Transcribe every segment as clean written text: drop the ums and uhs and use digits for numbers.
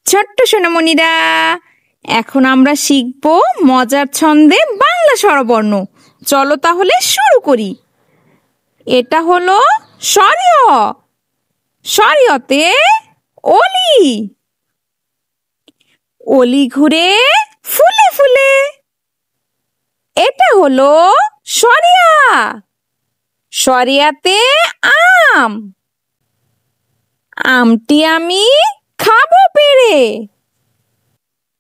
ছোট্ট সোনামণিরা, এখন আমরা শিখব মজার ছন্দে বাংলা স্বরবর্ণ। চলো তাহলে শুরু করি। এটা হলো সরিয়। সরিয়তে অলি। অলি ঘুরে ফুলে ফুলে। এটা হলো সরিয়া। সরিয়াতে আম। আমটি আমি খাবো পেড়ে।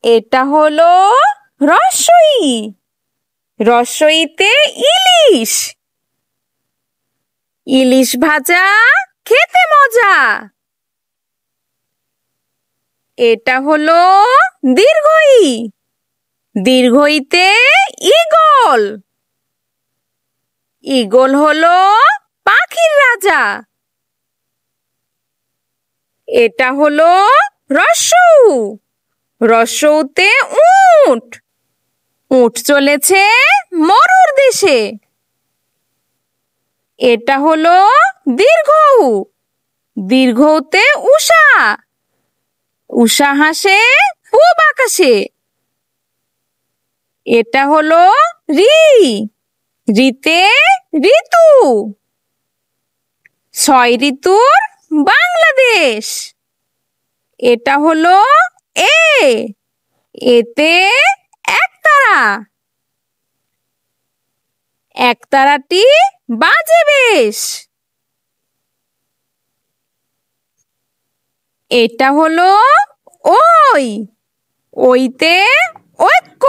এটা হলো রসই। রসইতে ইলিশ। ইলিশ ভাজা খেতে মজা। এটা হলো দীর্ঘই। দীর্ঘইতে ঈগল। ঈগল হলো পাখির রাজা। এটা হলো রস্যউ। রস্যউতে উট। উট চলেছে মরুর দেশে। এটা হলো দীর্ঘউ। দীর্ঘউতে উষা। উষা হাসে পূব আকাশে। এটা হলো ঋ। ঋতে ঋতু। ৬ ঋতুর বাংলাদেশ। এটা হলো এ। এতে একতারা। একতারাটি বাজে বেশ। এটা হলো ওই। ওইতে ঐক্য।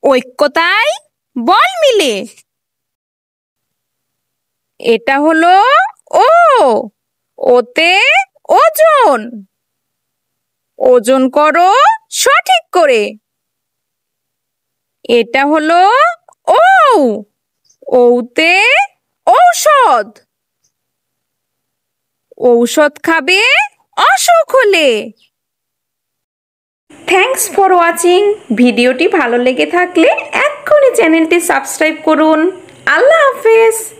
ঐক্যতায় বল মিলে। এটা হলো ও। ওতে ওজন। ওজন করো সঠিক করে। এটা হলো ঔ। ঔতে ঔষধ। ঔষধ খাবে অসুখ হলে। Thanks for watching. ভিডিওটি ভালো লেগে থাকলে এক্ষুনি চ্যানেলটি সাবস্ক্রাইব করুন। আল্লাহ হাফেজ।